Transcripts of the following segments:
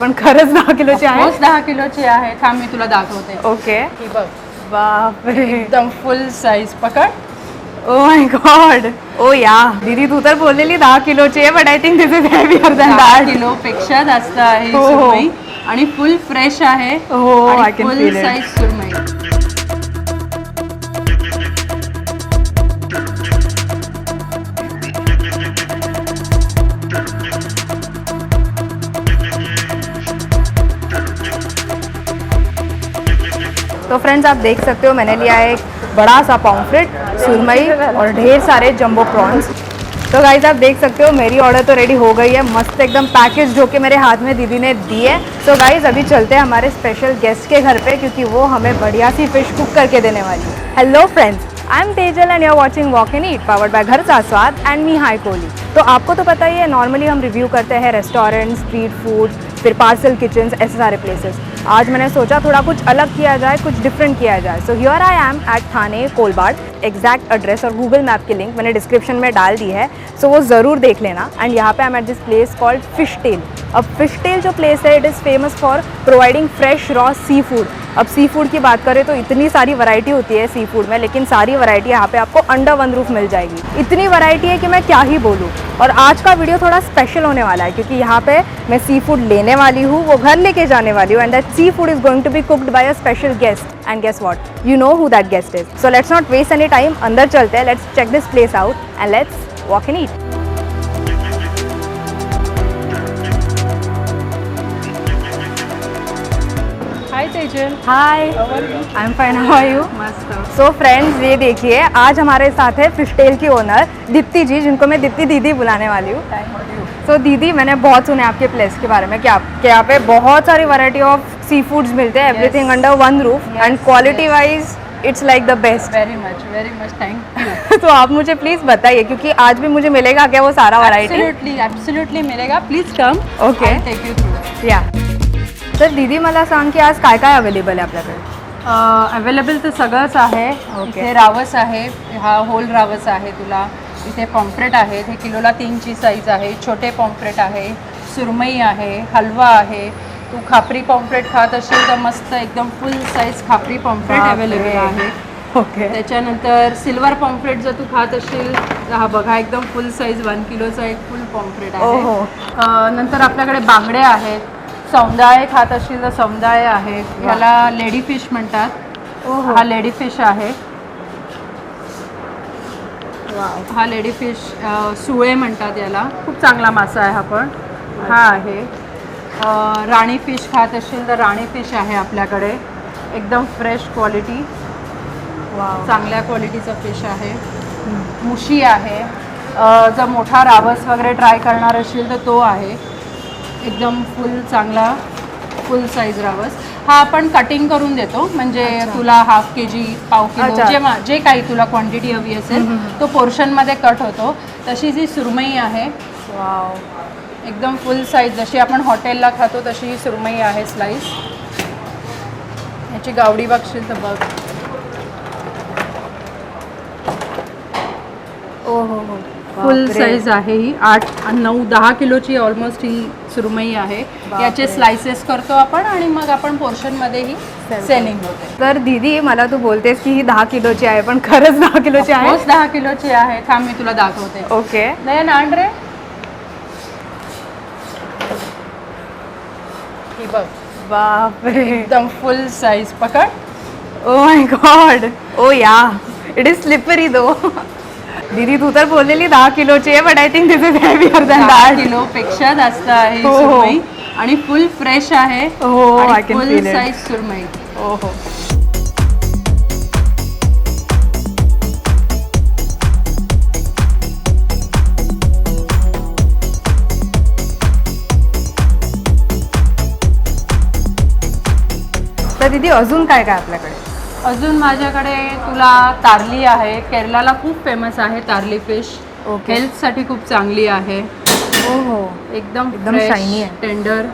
पण खरंच 10 किलोची आहे? रोज 10 किलोची आहे. थांब मी तुला दाखवते. ओके. ही बघ, बापरे. एकदम फुल साईज. पकड. Oh my God. ओ या दीदी, तू तर बोललेली 10 किलोची आहे, but I think this is heavier than 10 that. Kilo पेक्षा जास्त आहे ही हो, हो. सुरमई आणि फुल फ्रेश आहे. हो, I आणि can full feel it. Size surmai. तो फ्रेंड्स, आप देख सकते हो मैंने लिया है एक बड़ा सा पॉम्फ्रेट, सुरमई और ढेर सारे जंबो प्रॉन्स. तो गाइज आप देख सकते हो मेरी ऑर्डर तो रेडी हो गई है, मस्त एकदम पैकेज जो कि मेरे हाथ में दीदी ने दी है. सो गाइज अभी चलते हैं हमारे स्पेशल गेस्ट के घर पे, क्योंकि वो हमें बढ़िया सी फिश कुक करके देने वाली है. Hello friends, I am Tejal and you are watching walk and eat powered by घर का स्वाद एंड मी हाई कोहली. तो आपको तो पता ही है, नॉर्मली हम रिव्यू करते हैं रेस्टोरेंट, स्ट्रीट फूड, फिर पार्सल किचन्स, ऐसे सारे प्लेसेस. आज मैंने सोचा थोड़ा कुछ अलग किया जाए, कुछ डिफरेंट किया जाए. So here I am at Thane Kolbad. Exact address और गूगल मैप की लिंक मैंने डिस्क्रिप्शन में डाल दी है, सो वो ज़रूर देख लेना. एंड यहाँ पे I am at this place called fish tail. अब फिश टेल जो प्लेस है, it is famous for providing fresh raw seafood. अब सी फूड की बात करें तो इतनी सारी वैरायटी होती है सी फूड में, लेकिन सारी वैरायटी यहाँ पे आपको अंडर वन रूफ मिल जाएगी. इतनी वैरायटी है कि मैं क्या ही बोलूँ. और आज का वीडियो थोड़ा स्पेशल होने वाला है, क्योंकि यहाँ पे मैं सी फूड लेने वाली हूँ, वो घर लेके जाने वाली हूँ. And that seafood is going to be cooked by a special guest. And guess what, you know who that guest is. So let's not waste any time, अंदर चलते हैं. Let's check this place out and let's walk and eat. Hi Tejal. Hi, I am fine. How are you? मस्त. So friends, ये देखिए आज हमारे साथ है फिश टेल की ओनर दीप्ति जी, जिनको मैं दीप्ति दीदी बुलाने वाली हूँ. सो दीदी, मैंने बहुत सुने आपके प्लेस के बारे में कि आपके यहाँ पे बहुत सारी वैरायटी ऑफ सी फूड्स मिलते हैं, everything under one roof, end quality wise it's like the best. Very much thank you. तो आप मुझे प्लीज़ बताइए, क्योंकि आज भी मुझे मिलेगा क्या वो सारा वैरायटी? ॲब्सोल्युटली मिलेगा. Please come. Okay. Take you through. या तर दीदी, मला सांग की आज काय काय अवेलेबल आहे आपल्याकडे? अवेलेबल तर सगळंच आहे. Okay. इथे रावस आहे, हा होल रावस आहे तुला. इथे पॉम्फ्रेट आहेत, हे किलोला 3ची साईज आहे. छोटे पॉम्फ्रेट आहे, सुरमई आहे, हलवा आहे. तू खापरी पॉम्फ्रेट खात असेल तर मस्त एकदम फुल साईज खापरी पॉम्फ्रेट अवेलेबल आहे. ओके. त्याच्यानंतर सिल्वर पॉम्फ्रेट जर तू खात असशील तर हा बघा, एकदम फुल साईज 1 किलोचा एक फुल पॉम्फ्रेट ओहो. आहे. नंतर आपल्याकडे बांगडे आहेत. सौंदाळे खात असतील तर सौंदाळे आहेत. ह्याला लेडी फिश म्हणतात. ओहो. हा लेडी फिश आहे. वाव. हा लेडी फिश सुळे म्हणतात याला. खूप चांगला मासा आहे हा पण. हा आहे. राणी फिश खात असशील तर राणी फिश आहे आपल्याकडे. एकदम फ्रेश क्वालिटी, वाव. चांगल्या क्वालिटीचा फिश आहे. मुशी आहे. जर मोठा रावस वगैरे ट्राय करणार असेल तर तो आहे. एकदम फुल चांगला फुल साईज रावस. हा आपण कटिंग करून देतो, म्हणजे तुला हाफ KG, पाव किलो, जेव्हा जे काही तुला क्वांटिटी हवी असेल तो पोर्शनमध्ये कट होतो. तशी जी सुरमई आहे, वाव, एकदम फुल साईज, जशी आपण हॉटेलला खातो तशी ही सुरमई आहे स्लाइस. याची गावडी बघशील तर बघ. ओहो हो. फुल साईज आहे ही. 8, 9, 10 किलोची ऑलमोस्ट ही सुरमई आहे. याचे स्लाइसेस करतो आपण आणि मग आपण पोर्शनमध्ये ही सेलिंग होते. तर दीदी, मला तू बोलतेस की ही 10 किलोची आहे, पण खरंच 10 किलोची आहे? रोज 10 किलोची आहे. थांब मी तुला दाखवते. ओके. नयन आण रे. ही बघ, बापरे. एकदम फुल साईज. पकड. Oh my God. ओ या, इट इज स्लिपरी दो. दीदी, तू तर बोललेली 10 किलोची आहे, but I think this is heavier than 10 that. Kilo पेक्षा जास्त आहे ही हो, हो. सुरमई आणि फुल फ्रेश आहे. हो, I आणि can full feel it. Size surmai. ओहो. तर दीदी, अजून काय काय आपल्याकडे? अजून माझ्याकडे तुला तारली आहे. केरलाला खूप फेमस आहे तारली फिश. ओके. हेल्थसाठी खूप चांगली आहे. ओहो. एकदम एकदम shiny आहे. टेंडर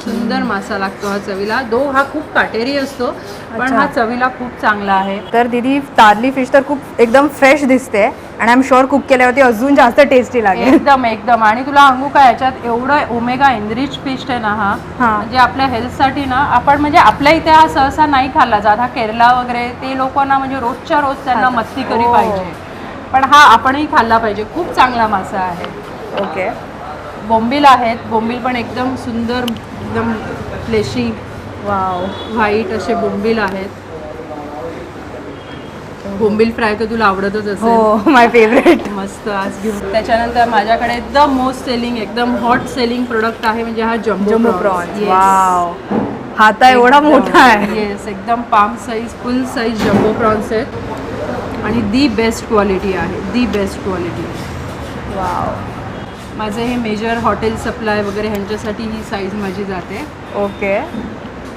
सुंदर मासा लागतो हा चवीला. हा खूप काटेरी असतो पण अच्छा. हा चवीला खूप चांगला आहे. तर दीदी तारली फिश तर खूप एकदम फ्रेश दिसते आणि आय एम शुअर कुक केल्यावरती अजून जास्त टेस्टी लागेल. एकदम एकदम. आणि तुला सांगू का, याच्यात एवढं ओमेगा एनरिच फिश आहे ना हा, म्हणजे आपल्या हेल्थसाठी ना, आपण म्हणजे आपल्या इथे हा सहसा नाही खाल्ला जात. हा केरला वगैरे ते लोकांना म्हणजे रोजच्या रोज त्यांना मस्ती करी पाहिजे, पण हा आपणही खाल्ला पाहिजे. खूप चांगला मासा आहे. ओके. बोंबील आहेत. बोंबील पण एकदम सुंदर, एकदम फ्लेशी, वाव, व्हाईट असे बोंबील आहेत. बोंबील फ्राय तर तुला आवडतच असेल. हो, माय फेवरेट. मस्त, आज घेऊ. त्याच्यानंतर माझ्याकडे एकदम मोस्ट सेलिंग, एकदम हॉट सेलिंग प्रोडक्ट आहे म्हणजे हा जम्बो प्रॉन्स. वाव, हाता एवढा मोठा आहे. येस, एकदम palm size, full size jumbo prawns आहेत आणि दी बेस्ट क्वालिटी आहे, दी बेस्ट क्वालिटी. वाव. माझं हे मेजर हॉटेल सप्लाय वगैरे ह्यांच्यासाठी ही साईज माझी जाते. ओके.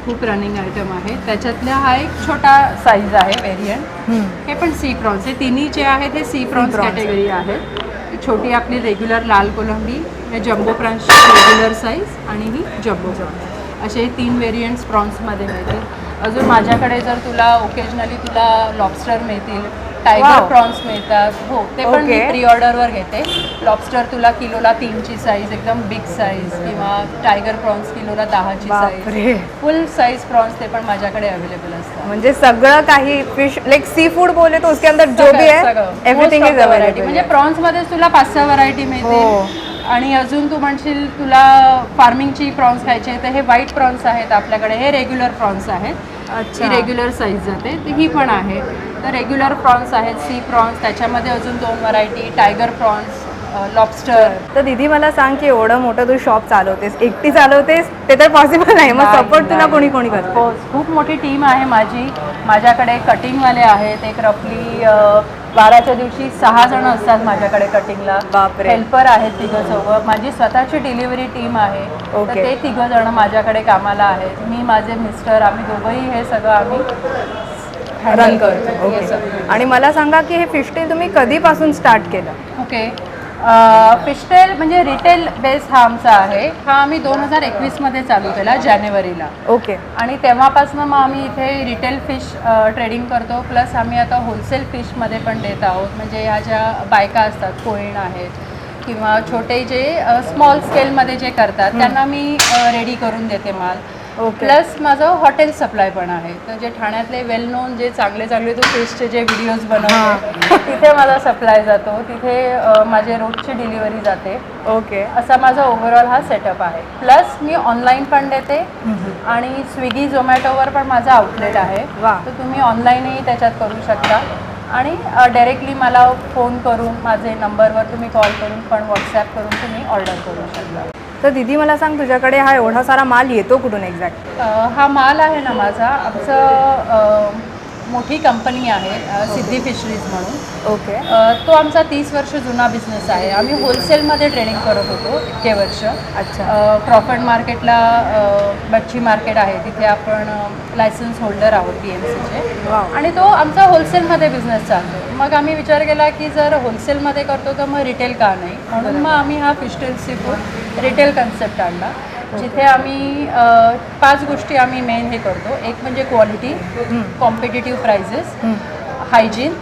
खूप रनिंग आयटम आहे. त्याच्यातल्या हा एक छोटा साईज आहे व्हेरियंट. हे पण सी प्रॉन्स. हे तिन्ही जे आहेत हे सी प्रॉन्स कॅटेगरी आहेत. ही छोटी आपली रेग्युलर लाल कोलंबी, हे जम्बो प्रॉन्सची रेग्युलर साईज आणि ही जम्बो प्रॉन्स, असे 3 व्हेरियंट्स प्रॉन्समध्ये मिळतील. अजून माझ्याकडे जर तुला ओकेजनली तुला लॉबस्टर मिळतील, टायगर प्रॉन्स मिळतात. हो, ते पण मी प्री ऑर्डरवर घेते. लॉबस्टर तुला किलोला 3ची साईज, एकदम बिग साईज, किंवा टायगर प्रॉन्स किलोला 10ची साईज, फुल साईज प्रॉन्स ते पण माझ्याकडे अवेलेबल असतात. म्हणजे सगळं काही फिश लाईक सी फूड बोले तो उसके अंदर जो भी है एवरीथिंग इज अवेलेबल. म्हणजे प्रॉन्स मध्ये तुला 5-6 व्हरायटी मिळतील. आणि अजून तू म्हणशील तुला फार्मिंगची प्रॉन्स खायचे तर हे व्हाईट प्रॉन्स आहेत आपल्याकडे. हे रेग्युलर प्रॉन्स आहेत. ही रेग्युलर साईज जाते, तर ही पण आहे. तर रेग्युलर प्रॉन्स आहेत, सी प्रॉन्स, त्याच्यामध्ये अजून 2 व्हरायटी, टायगर प्रॉन्स, लॉबस्टर. तर दीदी मला सांग की एवढं मोठं तू शॉप चालवतेस, एकटी चालवतेस, ते तर पॉसिबल नाही, मग सपोर्ट तुला कोणी कोणी करतो? हो, खूप मोठी टीम आहे माझी. माझ्याकडे कटिंगवाले आहेत, एक रफली 12च्या दिवशी 6 जण असतात माझ्याकडे कटिंगला. हेल्पर आहेत 3-4. माझी स्वतःची डिलिव्हरी टीम आहे, तर ते 3 जण माझ्याकडे कामाला आहेत. मी, माझे मिस्टर, आम्ही दोघंही हे सगळं आम्ही रन करतो. ओके. आणि मला सांगा की हे फिश टेल तुम्ही कधीपासून स्टार्ट केलं? ओके. फिशटेल म्हणजे रिटेल बेस हा आमचा आहे. हा आम्ही 2021मध्ये चालू केला, जानेवारीला. ओके. आणि तेव्हापासून मग आम्ही इथे रिटेल फिश ट्रेडिंग करतो, प्लस आम्ही आता होलसेल फिशमध्ये पण देत आहोत. म्हणजे ह्या ज्या बायका असतात, कोळीण आहेत किंवा छोटे जे स्मॉल स्केलमध्ये जे करतात त्यांना मी रेडी करून देते माल. प्लस माझं हॉटेल सप्लाय पण आहे. तर जे ठाण्यातले वेल नोन जे चांगले चांगले तो फिशचे जे व्हिडिओज बनवते तिथे माझा सप्लाय जातो, तिथे माझे रोजची डिलिव्हरी जाते. ओके. असा माझा ओव्हरऑल हा सेटअप आहे. प्लस मी ऑनलाईन पण देते आणि स्विगी झोमॅटोवर पण माझा आउटलेट आहे. तर तुम्ही ऑनलाईनही त्याच्यात करू शकता आणि डायरेक्टली मला फोन करून, माझे नंबरवर तुम्ही कॉल करून पण, व्हॉट्सॲप करून तुम्ही ऑर्डर करू शकता. तर दीदी मला सांग, तुझ्याकडे हा एवढा सारा माल येतो कुठून एक्झॅक्ट? हा माल आहे ना माझा, आमचं मोठी कंपनी आहे सिद्धी फिशरीज म्हणून. ओके. तो आमचा 30 वर्ष जुना बिझनेस आहे. आम्ही होलसेलमध्ये ट्रेडिंग करत होतो इतके वर्ष. अच्छा. क्रॉफर्ड मार्केटला बच्ची मार्केट आहे, तिथे आपण लायसन्स होल्डर आहोत PMCचे. आणि तो आमचा होलसेलमध्ये बिझनेस चालतो. मग आम्ही विचार केला की जर होलसेलमध्ये करतो तर मग रिटेल का नाही, म्हणून मग आम्ही हा Fishtail seafood retail concept आणला, जिथे आम्ही 5 गोष्टी आम्ही मेन हे करतो. एक म्हणजे quality, competitive prices, hygiene,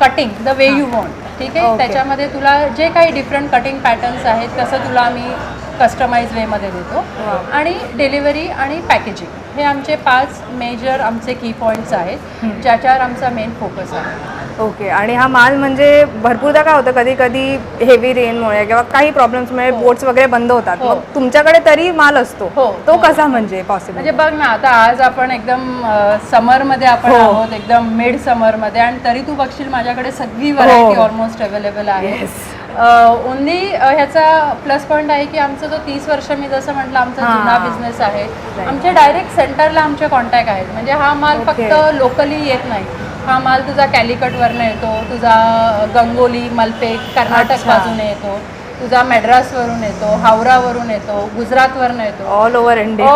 cutting the way you want. ठीक आहे. त्याच्यामध्ये तुला जे काही डिफरंट कटिंग पॅटर्न्स आहेत तसं तुला आम्ही कस्टमाइज वेमध्ये देतो. आणि डिलिव्हरी आणि पॅकेजिंग हे आमचे 5 मेजर आमचे की पॉईंट्स आहेत, ज्याच्यावर आमचा मेन फोकस आहे. ओके. आणि हा माल म्हणजे भरपूरदा काय होतं, कधी कधी हेवी रेनमुळे किंवा काही प्रॉब्लेम्समुळे बोट्स वगैरे बंद होतात, मग तुमच्याकडे तरी माल असतो, तो कसा म्हणजे पॉसिबल? म्हणजे बघ ना, आता आज आपण एकदम समरमध्ये आपण आहोत, एकदम मिड समरमध्ये, आणि तरी तू बघशील माझ्याकडे सगळी व्हरायटी ऑलमोस्ट अवेलेबल आहे. ओनली ह्याचा प्लस पॉईंट आहे की आमचा जो 30 वर्ष मी जसं म्हटलं आमचा जुना बिझनेस आहे, आमचे डायरेक्ट सेंटरला आमचे कॉन्टॅक्ट आहेत. म्हणजे हा माल फक्त लोकली येत नाही, हा माल तुझा कॅलिकटवरनं येतो, तुझा गंगोली, मलपेक, कर्नाटक बाजूने येतो, तुझा मॅड्रासवरून येतो, हावरावरून येतो, गुजरातवरून येतो, all over India,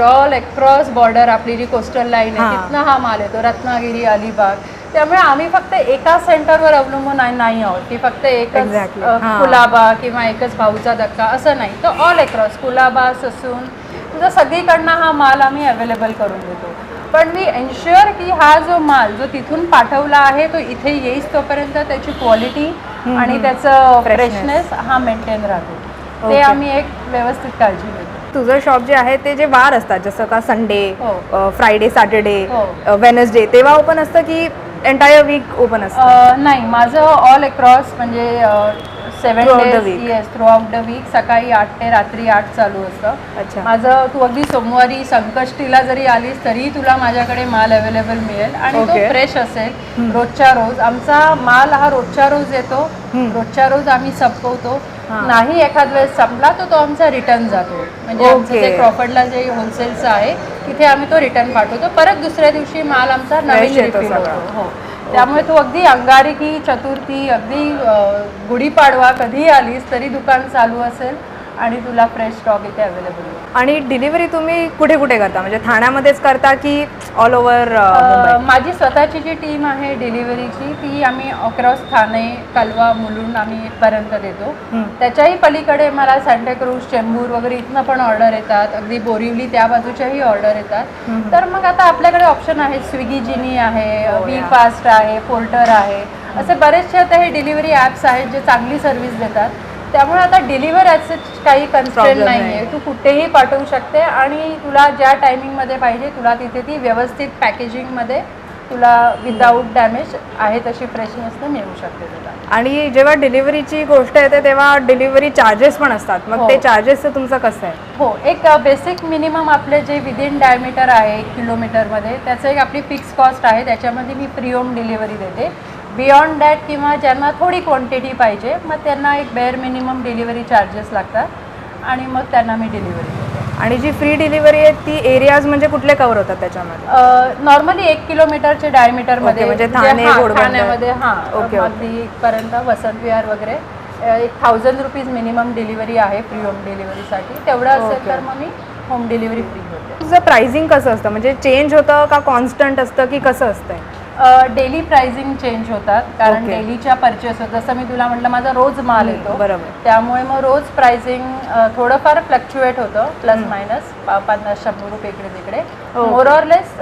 all across border आपली जी कोस्टल लाईन आहे तिथनं हा माल येतो, रत्नागिरी, अलिबाग. त्यामुळे आम्ही फक्त एका सेंटरवर अवलंबून नाही आहोत की फक्त एकच Exactly. हां. कुलाबा किंवा एकच भाऊचा धक्का असं नाही, तर ऑल अक्रॉस कुलाबा ससून तुझा सगळीकडनं हा माल आम्ही अवेलेबल करून देतो. पण मी एन्श्युअर की हा जो माल जो तिथून पाठवला आहे तो इथे येईस तोपर्यंत त्याची क्वालिटी आणि त्याचं फ्रेशनेस हा मेंटेन राहतो. ते Okay. आम्ही एक व्यवस्थित काळजी घेतो. तुझं शॉप जे आहे ते जे वार असतात जसं का संडे, हो. फ्रायडे, सॅटर्डे, हो. वेनसडे तेव्हा ओपन असतं की एंटायर वीक ओपन असतं? नाही, माझं ऑल अक्रॉस म्हणजे 7 Throughout the days week. Yes throughout the week सकाळी 8 ते रात्री 8 चालू असतं. अच्छा. माझं तू अगदी सोमवारी संकष्टीला जरी आलीस तरी तुला माझ्याकडे माल अवेलेबल मिळेल आणि तो Okay. फ्रेश असेल. रोजच्या रोज आमचा माल हा रोजच्या रोज येतो, रोजच्या रोज आम्ही संपवतो. हां. नाही एखाद वेळेस संपला तर तो आमचा रिटर्न जातो. म्हणजे आमचं Okay. जे क्रॉफर्डला जे होलसेलचं आहे तिथे आम्ही तो रिटर्न पाठवतो. परत दुसऱ्या दिवशी माल आमचा नवीन Fresh येतो रिफिल सगळा. होतो. हो, त्यामुळे तू अगदी अंगारकी चतुर्थी अगदी गुढीपाडवा कधी आलीस तरी दुकान चालू असेल आणि तुला फ्रेश स्टॉक इथे अवेलेबल होईल. आणि डिलिव्हरी तुम्ही कुठे कुठे करता, म्हणजे ठाण्यामध्येच करता की ऑल ओव्हर मुंबई? माझी स्वतःची जी टीम आहे डिलिव्हरीची ती आम्ही अक्रॉस ठाणे, कलवा, मुलुंड आम्ही इथपर्यंत देतो. त्याच्याही पलीकडे मला सांताक्रूज, चेंबूर वगैरे इथनं पण ऑर्डर येतात. अगदी बोरिवली त्या बाजूच्याही ऑर्डर येतात. तर मग आता आपल्याकडे ऑप्शन आहेत. स्विगी जिनी आहे, वी फास्ट आहे, पोर्टर आहे, असे बरेचसे आता हे डिलिव्हरी ॲप्स आहेत जे चांगली सर्व्हिस देतात. त्यामुळे आता डिलिव्हर ॲज काही कन्स्ट्रेंट Problem नाही नाही. आहे. तू कुठेही पाठवू शकते आणि तुला ज्या टायमिंगमध्ये पाहिजे तुला तिथे ती व्यवस्थित पॅकेजिंगमध्ये तुला विदाऊट डॅमेज आहे तशी फ्रेशनेसने मिळू शकते तुला. आणि जेव्हा डिलिव्हरीची गोष्ट येते तेव्हा डिलिव्हरी चार्जेस पण असतात, मग हो. ते चार्जेसचं तुमचं कसं आहे? हो, एक बेसिक मिनिमम आपले जे विदिन डायमीटर आहे 1 किलोमीटरमध्ये त्याचं एक आपली फिक्स कॉस्ट आहे. त्याच्यामध्ये मी फ्री होम डिलिव्हरी देते. बियॉन्ड दॅट किंवा ज्यांना थोडी क्वांटिटी पाहिजे मग त्यांना एक बेअर मिनिमम डिलिव्हरी चार्जेस लागतात आणि मग त्यांना मी डिलिव्हरी देते. आणि जी फ्री डिलिव्हरी आहे ती एरियाज म्हणजे कुठले कव्हर होतात त्याच्यामध्ये? नॉर्मली 1 किलोमीटरचे डायमीटरमध्ये Okay, म्हणजे ठाणे, घोडबंदर. ठाण्यामध्ये Okay, okay. अगदी इथपर्यंत वसंत विहार वगैरे 1000 रुपीज मिनिमम डिलिव्हरी आहे फ्री होम डिलिव्हरीसाठी. तेवढं असेल Okay. तर मग मी होम डिलिव्हरी फ्री होते. तुझं प्राइसिंग कसं असतं, म्हणजे चेंज होतं का कॉन्स्टंट असतं की कसं असतं? डेली प्राइसिंग चेंज होतात कारण Okay. डेलीच्या परचेस होत. जसं मी तुला म्हटलं माझा रोज माल येतो, बरोबर. त्यामुळे मग रोज प्राइसिंग थोडंफार फ्लक्च्युएट होतं, प्लस मायनस 50-100 रुपये इकडे तिकडे. Okay. मोर ऑर लेस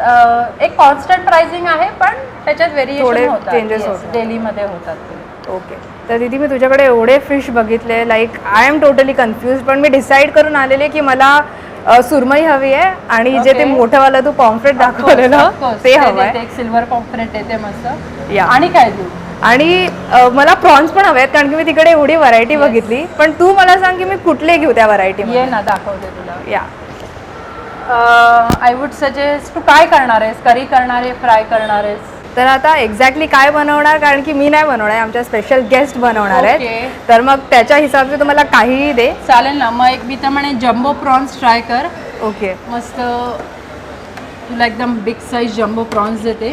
एक कॉन्स्टंट प्राइसिंग आहे पण त्याच्यात थोडे व्हेरिएशन होतात, changes होतात. डेलीमध्ये होतात ते. ओके. तर दीदी मी तुझ्याकडे एवढे फिश बघितले, like I am totally confuse, पण मी डिसाईड करून आलेले की मला सुरमई हवी आहे आणि जे ते Okay. मोठंवालं तू पॉम्फ्रेट दाखवलेलं ते हवं आहे. एक सिल्वर पॉम्फ्रेट येते मस्त. Yeah. आणि काय देऊ? आणि मला प्रॉन्स पण हवे आहेत कारण की मी तिकडे एवढी व्हरायटी Yes. बघितली, पण तू मला सांग की मी कुठले घेऊ त्या व्हरायटी? ये ना दाखवते तुला. या आय वुड सजेस्ट तू काय करणार आहेस? करी करणार आहे, फ्राय करणार आहेस? तर आता एक्झॅक्टली काय बनवणार, कारण की मी नाही बनवणार आहे, आमच्या स्पेशल गेस्ट बनवणार आहेत. Okay. तर मग त्याच्या हिसाबचे तुम्हाला काहीही दे. चालेल ना. मग एक मी तर म्हणे जम्बो प्रॉन्स ट्राय कर. ओके. मस्त तुला एकदम बिग साईज जम्बो प्रॉन्स देते.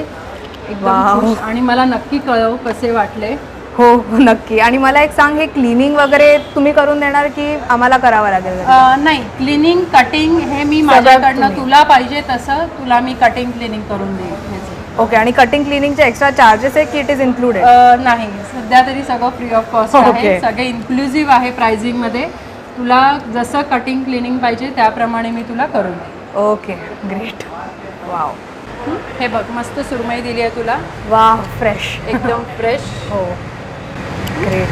एकदम Wow. खुश. आणि मला नक्की कळव कसे वाटले. हो हो, नक्की. आणि मला एक सांग, हे क्लिनिंग वगैरे तुम्ही करून देणार की आम्हाला करावं लागेल? नाही, क्लिनिंग कटिंग हे मी सगळं माझ्याकडनं तुम्ही. तुला पाहिजे तसं तुला मी कटिंग क्लिनिंग करून देईन. ओके. आणि कटिंग क्लिनिंगचे एक्स्ट्रा चार्जेस आहे की इट इज इन्क्लुडेड? नाही, सध्या तरी सगळं फ्री ऑफ कॉस्ट Okay. आहे. सगळे इन्क्लुझिव्ह आहे प्राइसिंगमध्ये. तुला जसं कटिंग क्लिनिंग पाहिजे त्याप्रमाणे मी तुला करून देईन. Okay, great. वाव. हे बघ मस्त सुरमई दिली आहे तुला, वाव, फ्रेश. एकदम फ्रेश. हो, ग्रेट.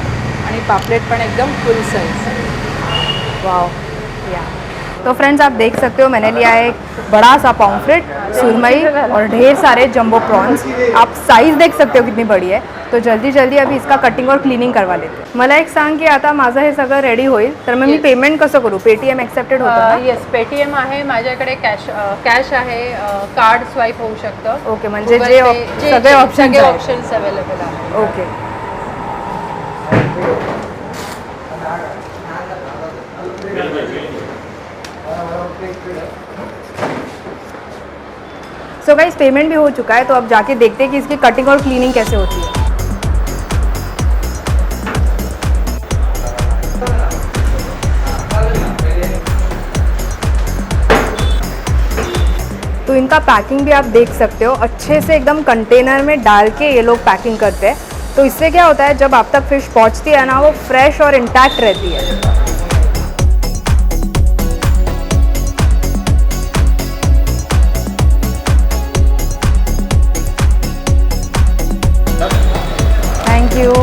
आणि पापलेट पण एकदम फुल साइज. वाओ. या तो फ्रेंड्स, आप देख सकते हो मैंने लिया है एक बड़ा सा पॉम्फ्रेट, सुरमई और ढेर सारे जंबो प्रॉन्स. आप साइज़ देख सकते हो कितनी बड़ी है. तो जल्दी जल्दी अभी इसका कटिंग और क्लीनिंग करवा लेते हैं. मला एक सांग की आता माझं हे सगळं रेडी होईल तर मग मी Yes. पेमेंट कसं करू? पेटीएम ॲक्सेप्टेड होतं ना? येस, पेटीएम आहे माझ्याकडे, कॅश आहे, कार्ड स्वाईप होऊ शकतं. ओके, म्हणजे Google जे Pay, सगळे ऑप्शन्स आहेत. ऑप्शन्स अवेलेबल आहेत. ओके. सो गाइस, पेमेंट भी हो चुका है, तो अब जाके देखते हैं कि इसकी कटिंग और क्लीनिंग कैसे होती है. तो इनका पैकिंग भी आप देख सकते हो, अच्छे से एकदम कंटेनर में डाल के ये लोग पैकिंग करते हैं। तो इससे क्या होता है, जब आप तक फ़िश पहुंचती है ना, वो फ्रेश और इंटैक्ट रहती है। Thank you.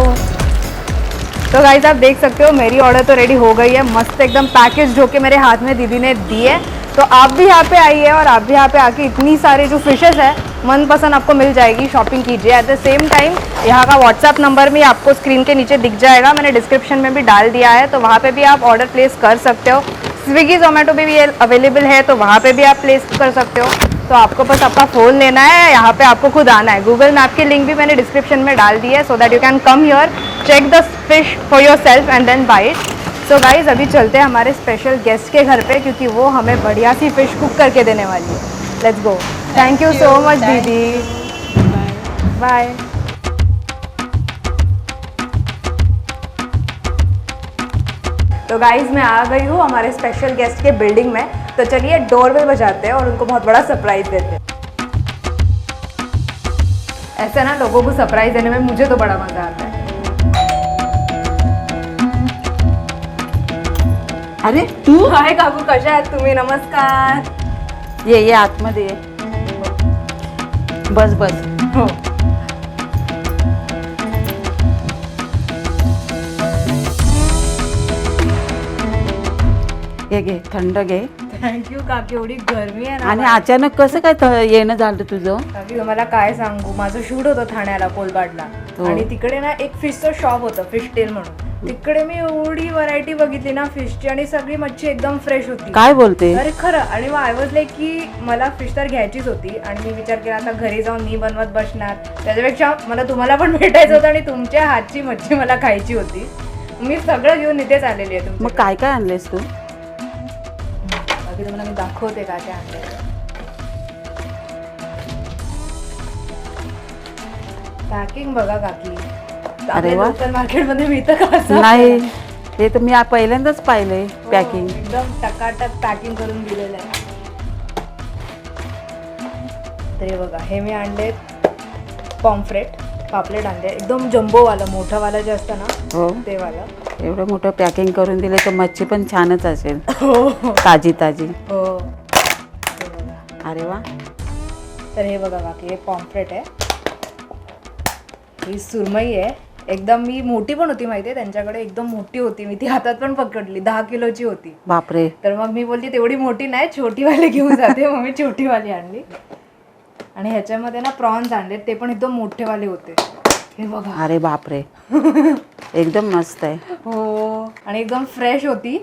तो गाइस आप देख सकते हो मेरी ऑर्डर तो रेडी हो गई है, मस्त एकदम पैकेज जो कि मेरे हाथ में दीदी ने दी है। तो आप भी यहाँ पे आइए और आप भी यहाँ पे आके इतनी सारे जो फिशेस है मनपसंद आपको मिल जाएगी, शॉपिंग कीजिए। एट द सेम टाइम यहाँ का व्हाट्सएप नंबर भी आपको स्क्रीन के नीचे दिख जाएगा, मैंने डिस्क्रिप्शन में भी डाल दिया है, तो वहाँ पे भी आप ऑर्डर प्लेस कर सकते हो। स्विगी जोमेटो पे भी ये अवेलेबल है, तो वहाँ पे भी आप प्लेस कर सकते हो। तो आपको बस आपका फ़ोन लेना है, यहाँ पे आपको खुद आना है। गूगल मैप की लिंक भी मैंने डिस्क्रिप्शन में डाल दी है, so that you can come here, check the fish for yourself and then buy it. So guys अभी चलते हैं हमारे स्पेशल गेस्ट के घर पे, क्योंकि वो हमें बढ़िया सी फिश कुक करके देने वाली है। Let's go. Thank you so much दीदी, बाय। तो गाइज मैं आ गई हूँ हमारे स्पेशल गेस्ट के बिल्डिंग में, तो चलिए डोरबेल बजाते हैं और उनको बहुत बड़ा सरप्राइज देते हैं। ऐसे ना लोगों को सरप्राइज देने में मुझे तो बड़ा मजा आता है। अरे तू हाय काकू, कशा आहात तुम्ही? नमस्कार। ये आतमध्ये ये. बस बस. हो हे घे, थंड घे. थँक्यू काकी, एवढी गरमी आहे ना. आणि अचानक कसं काय येणं झालं तुझं? काकी तुम्हाला काय सांगू, माझं शूट होतं ठाण्याला कोलबाडला, आणि तिकडे ना एक फिशचं शॉप होतं, फिश टेल म्हणून. तिकडे मी एवढी व्हरायटी बघितली ना फिशची, आणि सगळी मच्छी एकदम फ्रेश होती. काय बोलते? अरे खरं. आणि मग आय वॉज लाईक की मला फिश तर घ्यायचीच होती, आणि मी विचार केला आता घरी जाऊन मी बनवत बसणार, त्याच्यापेक्षा मला तुम्हाला पण भेटायचं होतं आणि तुमच्या हातची मच्छी मला खायची होती. मी सगळं घेऊन इथेच आलेली आहे. मग काय काय आणलेस तू? बाकी तुम्हाला मी दाखवते काय काय आणलंय. पॅकिंग बघा काकी, अरे वा. लोकल मार्केटमध्ये मिळतं का असं? नाही, ते तर मी पहिल्यांदाच पाहिलंय पॅकिंग. एकदम टकाटक पॅकिंग करून दिलेलं आहे. तर हे बघा, हे मी आणले पॉम्फ्रेट, पापलेट आणले एकदम जम्बोवालं, मोठंवालं जे असतं ना, हो ते वालं. एवढं मोठं पॅकिंग करून दिलं तर मच्छी पण छानच असेल, हो ताजी ताजी. हो. अरे वा. तर हे बघा बाकी, हे पॉम्फ्रेट आहे, ही सुरमई आहे. एकदम मी मोठी पण होती माहिती आहे त्यांच्याकडे, एकदम मोठी होती, मी ती हातात पण पकडली, 10 किलोची होती. बापरे. तर मग मी बोलली तेवढी मोठी नाही, छोटीवाली घेऊन जाते. मग मी छोटीवाली आणली. आणि ह्याच्यामध्ये ना प्रॉन्स आणले, ते पण एकदम मोठेवाले होते. हे बघा. अरे बापरे. एकदम मस्त आहे. हो, आणि एकदम फ्रेश होती.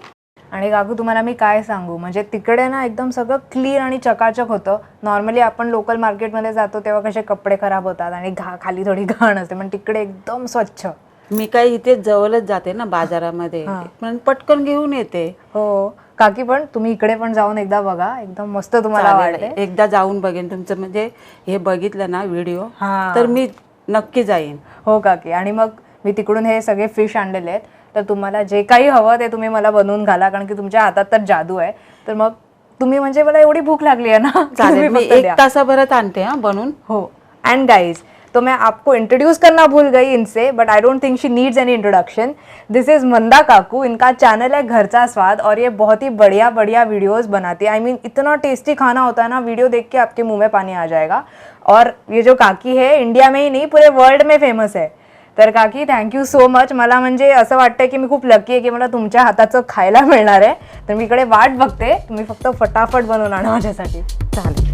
आणि काकू तुम्हाला मी काय सांगू, म्हणजे तिकडे ना एकदम सगळं क्लीन आणि चकाचक होतं. नॉर्मली आपण लोकल मार्केटमध्ये जातो तेव्हा कसे कपडे खराब होतात आणि खाली थोडी घाण असते, पण तिकडे एकदम स्वच्छ. मी काय इथे जवळच जाते ना बाजारामध्ये, पण पटकन घेऊन येते. हो काकी, पण तुम्ही इकडे पण जाऊन एकदा बघा, एकदम मस्त तुम्हाला वाटते. एकदा जाऊन बघेन तुमचं, म्हणजे हे बघितलं ना व्हिडिओ, हा. तर मी नक्की जाईन. हो काकी. आणि मग मी तिकडून हे सगळे फिश आणलेले आहेत, तर तुम्हाला जे काही हवं ते तुम्ही मला बनवून घाला, कारण की तुमच्या हातात तर जादू आहे. तर मग तुम्ही, म्हणजे मला एवढी भूख लागली आहे ना, चालेल, मी 1 तासाभरात आणते हा बनवून. हो. एंड गाइज, तो मैं आपको इंट्रोड्यूस करना भूल गई इनसे, but I don't think she needs any introduction. This is Manda काकू, इनका चैनल है घर का स्वाद, और ये बहुत ही बढ़िया बढ़िया वीडियोस बनाती है. आई मीन इतना टेस्टी खाना होता है ना, वीडियो देख के आपके मुंह में पानी आ जाएगा. और ये जो काकी है इंडिया में ही नहीं पूरे वर्ल्ड में फेमस है. तर काकी थँक्यू सो मच. मला म्हणजे असं वाटतं की मी खूप लकी आहे की मला तुमच्या हाताचं खायला मिळणार आहे. तर मी इकडे वाट बघते, तुम्ही फक्त फटाफट बनवून आणा माझ्यासाठी. चालेल.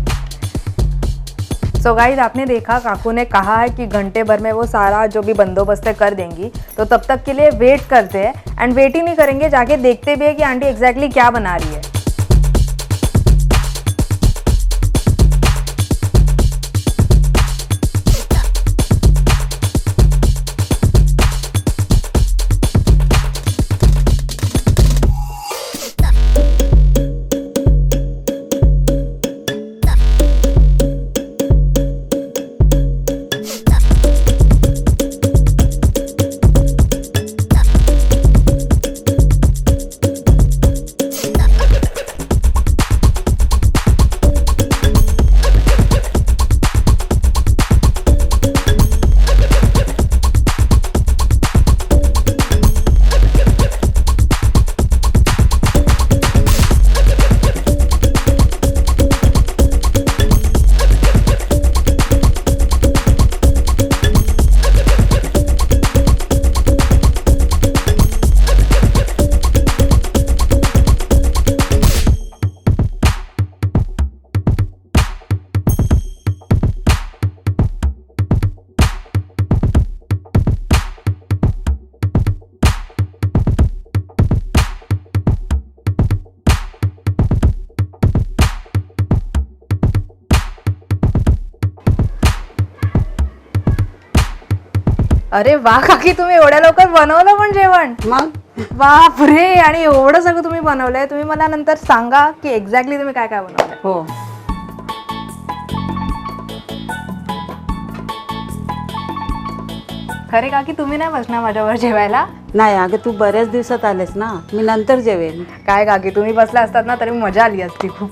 सो गाइज, आपने देखा काकू ने कहा है कि घंटे भर में वो सारा जो भी बंदोबस्त है कर देंगी, तो तब तक के लिए वेट करते हैं. एंड वेट ही नहीं करेंगे, जाके देखते भी है कि आंटी एग्जैक्टली क्या बना रही है. अरे वा काकी, तुम्ही एवढ्या लवकर बनवलं पण जेवण? मग बापरे, आणि एवढं सगळं तुम्ही बनवलंय. तुम्ही मला नंतर सांगा की एक्झॅक्टली तुम्ही काय काय बनवलंय. हो, खरे काकी तुम्ही नाही बसणार माझ्यावर जेवायला? नाही अगं तू बऱ्याच दिवसात आलेस ना, मी नंतर जेवेन. काय काकी, तुम्ही बसला असतात ना तरी मजा आली असती खूप.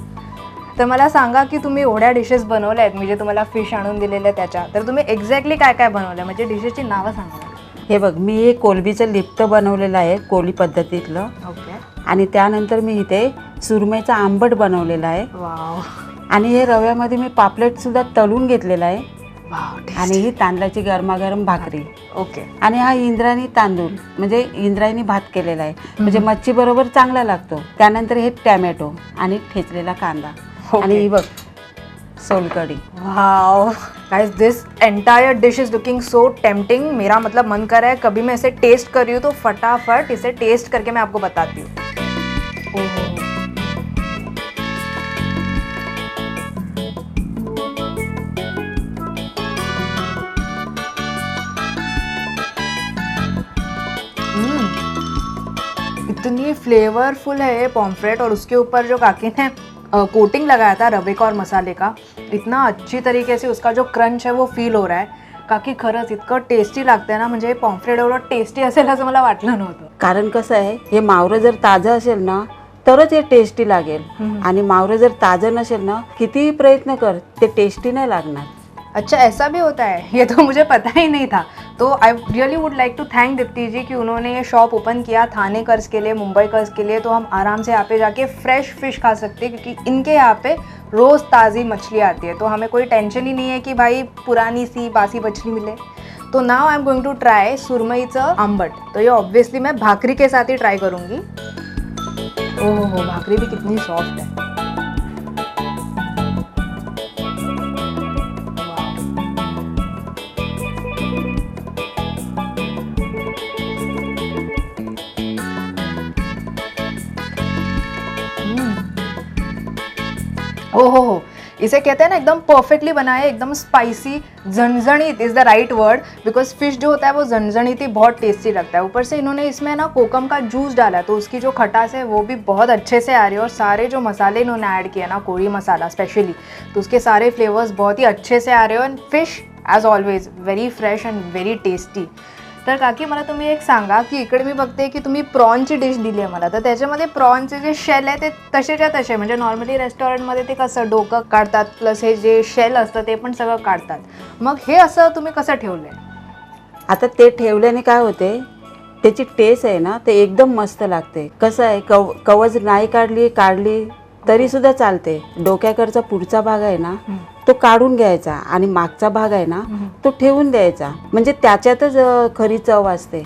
तर मला सांगा की तुम्ही एवढ्या डिशेस बनवल्या आहेत, मी जे तुम्हाला फिश आणून दिलेले त्याच्या, तर तुम्ही एक्झॅक्टली काय काय बनवलंय, म्हणजे डिशेसची नावं सांगा. हे बघ, मी एक कोलबीचं लिप्त बनवलेलं आहे, कोळी पद्धतीतलं. ओके. आणि त्यानंतर मी इथे सुरमईचा आंबट बनवलेला आहे. वाव आणि हे रव्यामध्ये मी पापलेट सुद्धा तळून घेतलेला आहे. वाव. आणि ही तांदळाची गरमागरम भाकरी. ओके. आणि हा इंद्रायणी तांदूळ म्हणजे इंद्रायणी भात केलेला आहे, म्हणजे मच्छी बरोबर चांगला लागतो. त्यानंतर हे टॅमॅटो आणि ठेचलेला कांदा. आणि ही बघ solkadhi. Wow guys, this entire dish is looking so tempting. मेरा मतलब मन कर रहा है कभी मैं इसे टेस्ट कर रही हूँ तो फटाफट इसे टेस्ट करके मैं आपको बताती हूँ. इतनी फ्लेवरफुल है ये पॉम्फ्रेट, और उसके ऊपर जो काकी ने कोटिंग लगाया था रवे का और मसाले का, इतना अच्छी तरीके से उसका जो क्रंच है वो फील हो रहा है. काकी खरंच इतकं टेस्टी लागतंय ना, म्हणजे पॉम्फ्रेट एवढं टेस्टी असेल असं मला वाटलं नव्हतं. कारण कसं आहे, हे मावरं जर ताजं असेल ना तरच हे टेस्टी लागेल. आणि मावरं जर ताजं नसेल ना, कितीही प्रयत्न कर ते टेस्टी नाही लागणार. अच्छा, ऐसा भी होता है, ये तो मुझे पता ही नहीं था. तो I really would like to thank Deepti ji कि उन्होंने ये शॉप ओपन किया थाने कर्ज के लिए, मुंबई कर्ज के लिए. तो हम आराम से यहाँ पे जाके फ्रेश फिश खा सकते हैं, क्योंकि इनके यहाँ पे रोज़ ताज़ी मछली आती है. तो हमें कोई टेंशन ही नहीं है कि भाई पुरानी सी बासी मछली मिले. तो now I am going to try सुरमईचं आंबट. तो ये ऑब्वियसली मैं भाकरी के साथ ही ट्राई करूँगी. ओह, भाकरी भी कितनी सॉफ्ट है. हो, इसे कहते हैं ना एकदम परफेक्टली बनाया है, एकदम स्पाइसी, झणझणीत is the right word, because fish जो होता है वो झणझणीत ही बहुत टेस्टी लगता है. ऊपर से इन्होंने इसमें ना कोकम का जूस डाला है, तो उसकी जो खटास है वो भी बहुत अच्छे से आ रही है. और सारे जो मसाले इन्होंने ऐड किए ना, कोरी मसाला स्पेशली, तो उसके सारे फ्लेवर्स बहुत ही अच्छे से आ रहे हो. End fish as always very fresh and very tasty. तर काकी मला तुम्ही एक सांगा की इकडे मी बघते की तुम्ही प्रॉनची डिश दिली आहे मला, तर त्याच्यामध्ये प्रॉनचे जे शेल आहे ते तसेच्या तसे, म्हणजे नॉर्मली रेस्टॉरंटमध्ये ते कसं डोकं काढतात प्लस हे जे शेल असतं ते पण सगळं काढतात, मग हे असं तुम्ही कसं ठेवलं आहे? आता ते ठेवल्याने काय होते, त्याची टेस्ट आहे ना ते एकदम मस्त लागते. कसं आहे, कवच नाही काढली तरी सुद्धा चालते. डोक्याकडचा पुढचा भाग आहे ना तो काढून घ्यायचा आणि मागचा भाग आहे ना तो ठेवून द्यायचा, म्हणजे त्याच्यातच खरी चव असते.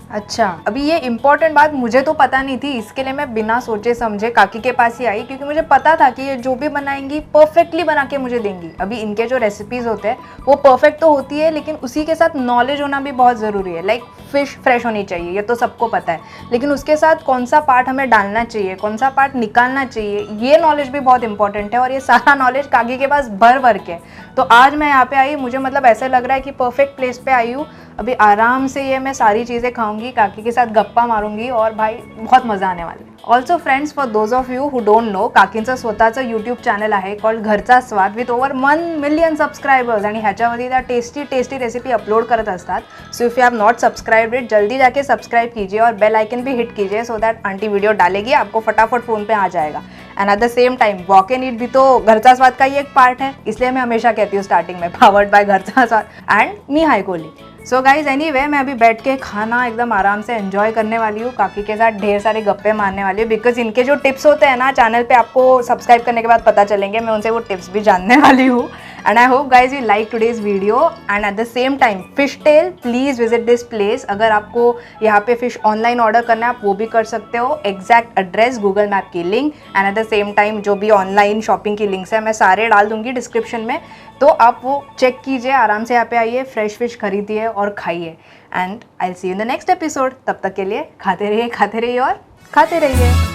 अच्छा, अभी ये इम्पॉर्टेंट बात मुझे तो पता नहीं थी, इसके लिए मैं बिना सोचे समझे काकी के पास ही आई, क्योंकि मुझे पता था कि ये जो भी बनाएंगी परफेक्टली बना के मुझे देंगी. अभी इनके जो रेसिपीज़ होते हैं वो परफेक्ट तो होती है, लेकिन उसी के साथ नॉलेज होना भी बहुत ज़रूरी है. लाइक फिश फ्रेश होनी चाहिए, ये तो सबको पता है, लेकिन उसके साथ कौन सा पार्ट हमें डालना चाहिए, कौन सा पार्ट निकालना चाहिए, ये नॉलेज भी बहुत इंपॉर्टेंट है. और ये सारा नॉलेज काकी के पास भर के. तो आज मैं यहाँ पे आई, मुझे मतलब ऐसा लग रहा है कि परफेक्ट प्लेस पे आई हूँ. अभी आराम से ये मैं सारी चीज़ें खाऊंगी, काकी के साथ गप्पा मारूंगी और भाई बहुत मज़ा आने वाला है. Also friends, for those of you who don't know, काकींचं स्वतःचं यूट्यूब चॅनल आहे कॉल्ड घरचा स्वाद विथ ओव्हर 1 मिलियन सबस्क्रायबर्स, आणि ह्याच्यावरती त्या टेस्टी रेसिपी अपलोड करत असतात. So if you have not subscribed it, जल्दी जाके सब्सक्राइब कीजिए और बेल आइकन भी हिट कीजिए, सो दैट आंटी वीडियो डालेगी आपको फटाफट फ़ोन पे आ जाएगा. End at the same time walk and ईट भी तो घरचा स्वाद का ही एक पार्ट है, इसलिए मैं हमेशा कहती हूँ स्टार्टिंग में पावर्ड बाय घरचा स्वाद and me high Kohli. So guys anyway, मैं अभी बैठ के खाना एकदम आराम से एंजॉय करने वाली हूँ, काकी के साथ ढेर सारे गप्पे मारने वाली हूँ, बिकॉज इनके जो टिप्स होते हैं ना चैनल पे आपको सब्सक्राइब करने के बाद पता चलेंगे, मैं उनसे वो टिप्स भी जानने वाली हूँ. And I hope guys you like today's video. And at the same time fish tail, please visit this place. अगर आपको यहाँ पे फिश ऑनलाइन ऑर्डर करना है आप वो भी कर सकते हो. एग्जैक्ट एड्रेस, गूगल मैप की link, end at the same time जो भी ऑनलाइन शॉपिंग की लिंक्स है मैं सारे डाल दूंगी डिस्क्रिप्शन में, तो आप वो चेक कीजिए. आराम से यहाँ पे आइए, फ्रेश फिश खरीदिए और खाइए. And I will see you in the next episode. तब तक के लिए खाते रहिए और खाते रहिए.